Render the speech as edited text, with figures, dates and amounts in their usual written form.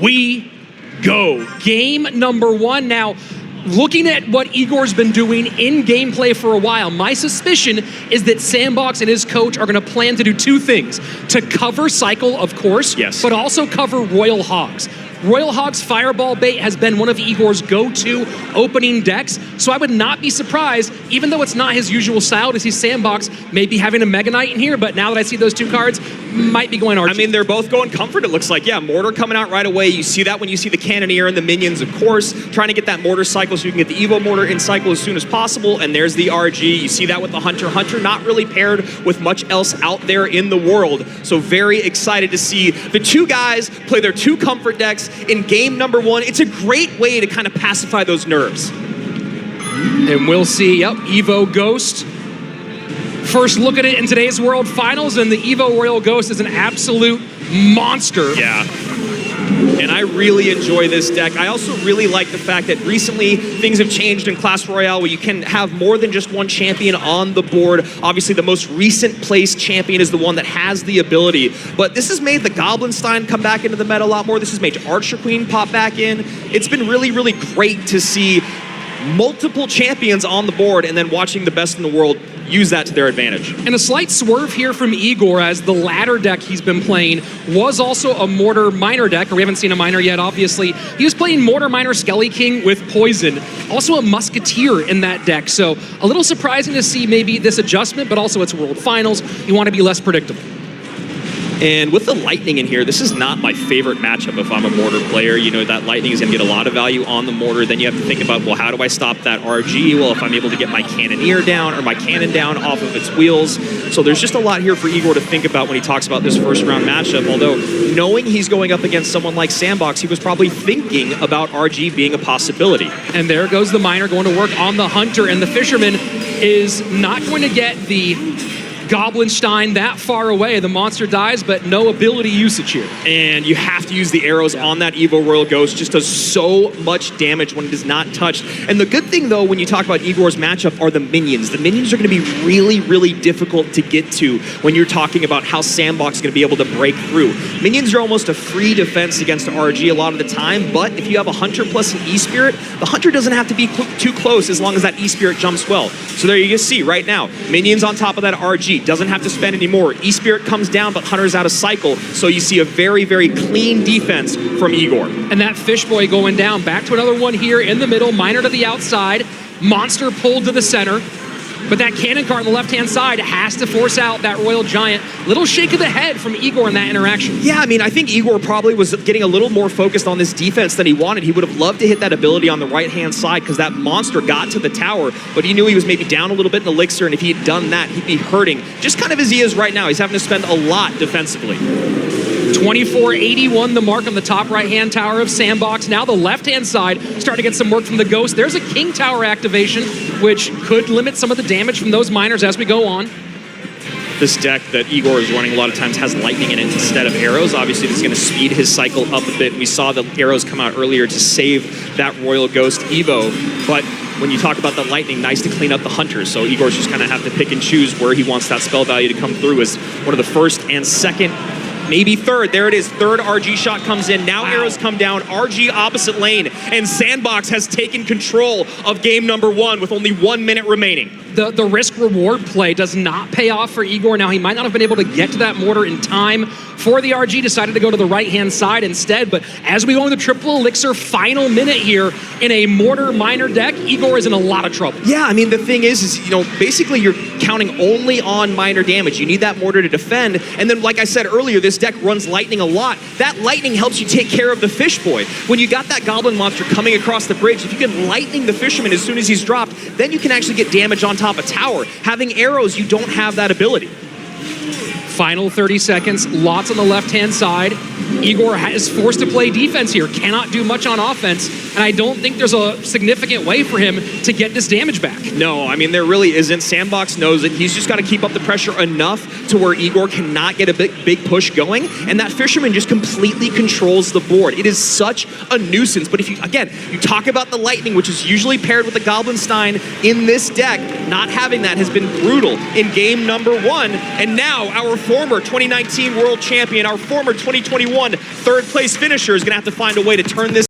we go. Game number 1 now. Looking at what Igor's been doing in gameplay for a while, my suspicion is that SANDBOX and his coach are going to plan to do 2 things. To cover Cycle, of course, yes, but also cover Royal Hogs. Royal Hog's Fireball bait has been one of Igor's go-to opening decks, so I would not be surprised, even though it's not his usual style to see SANDBOX maybe having a Mega Knight in here, but now that I see those 2 cards, might be going RG. I mean, they're both going Comfort, it looks like. Yeah, Mortar coming out right away. You see that when you see the Cannoneer and the Minions, of course, trying to get that Mortar cycle so you can get the Evo Mortar in cycle as soon as possible, and there's the RG. You see that with the Hunter. Hunter not really paired with much else out there in the world, so very excited to see the 2 guys play their 2 Comfort decks in game number 1. It's a great way to kind of pacify those nerves. And we'll see, yep, Evo Ghost. First look at it in today's World Finals, and the Evo Royal Ghost is an absolute monster. Yeah. And I really enjoy this deck. I also really like the fact that recently things have changed in Clash Royale where you can have more than just one champion on the board. Obviously, the most recent placed champion is the one that has the ability. But this has made the Goblinstein come back into the meta a lot more. This has made Archer Queen pop back in. It's been really, really great to see multiple champions on the board and then watching the best in the world use that to their advantage. And a slight swerve here from Igor, as the ladder deck he's been playing was also a Mortar Miner deck, or we haven't seen a Miner yet, obviously. He was playing Mortar Miner Skelly King with Poison, also a Musketeer in that deck, so a little surprising to see maybe this adjustment, but also it's World Finals. You want to be less predictable. And with the Lightning in here, this is not my favorite matchup if I'm a Mortar player. You know, that Lightning is going to get a lot of value on the Mortar. Then you have to think about, well, how do I stop that RG? Well, if I'm able to get my Cannoneer down or my Cannon down off of its wheels. So there's just a lot here for Igor to think about when he talks about this first round matchup. Although, knowing he's going up against someone like SANDBOX, he was probably thinking about RG being a possibility. And there goes the Miner going to work on the Hunter, and the Fisherman is not going to get the Goblinstein that far away. The monster dies, but no ability usage here. And you have to use the arrows on that Evo Royal Ghost. Just does so much damage when it is not touched. And the good thing, though, when you talk about Igor's matchup are the Minions. The Minions are going to be really, really difficult to get to when you're talking about how SANDBOX is going to be able to break through. Minions are almost a free defense against RG a lot of the time, but if you have a Hunter plus an E-Spirit, the Hunter doesn't have to be too close as long as that E-Spirit jumps well. So there you can see right now, Minions on top of that RG. Doesn't have to spend any more. E-Spirit comes down, but Hunter's out of cycle. So you see a very, very clean defense from Igor. And that Fish Boy going down. Back to another one here in the middle. Miner to the outside. Monster pulled to the center. But that cannon cart on the left-hand side has to force out that Royal Giant. Little shake of the head from Igor in that interaction. Yeah, I mean, I think Igor probably was getting a little more focused on this defense than he wanted. He would have loved to hit that ability on the right-hand side because that monster got to the tower, but he knew he was maybe down a little bit in Elixir, and if he had done that, he'd be hurting. Just kind of as he is right now. He's having to spend a lot defensively. 2481, the mark on the top right-hand tower of SANDBOX. Now the left-hand side starting to get some work from the Ghost. There's a King Tower activation, which could limit some of the damage from those miners as we go on. This deck that Igor is running a lot of times has lightning in it instead of arrows. Obviously, this is going to speed his cycle up a bit. We saw the arrows come out earlier to save that Royal Ghost Evo, but when you talk about the lightning, nice to clean up the Hunters. So Igor's just kind of have to pick and choose where he wants that spell value to come through as one of the first and second, maybe third. There it is. Third RG shot comes in. Now arrows come down. RG opposite lane. And SANDBOX has taken control of game number 1 with only 1 minute remaining. The risk-reward play does not pay off for Igor. Now, he might not have been able to get to that Mortar in time for the RG, decided to go to the right-hand side instead. But as we go into the triple elixir final minute here in a Mortar Miner deck, Igor is in a lot of trouble. Yeah, I mean, the thing is, you know, basically you're counting only on minor damage. You need that Mortar to defend. And then, like I said earlier, this deck runs lightning a lot. That lightning helps you take care of the Fish Boy. When you got that Goblin Monster coming across the bridge, if you can lightning the Fisherman as soon as he's dropped, then you can actually get damage on top of tower. Having arrows, you don't have that ability. Final 30 seconds, lots on the left-hand side. Igor is forced to play defense here, cannot do much on offense, and I don't think there's a significant way for him to get this damage back. No, I mean, there really isn't. SANDBOX knows it. He's just got to keep up the pressure enough to where Igor cannot get a big push going, and that Fisherman just completely controls the board. It is such a nuisance, but if you, again, you talk about the Lightning, which is usually paired with the Goblinstein in this deck, not having that has been brutal in game number 1, and now our former 2019 world champion, our former 2021 1 third place finisher is going to have to find a way to turn this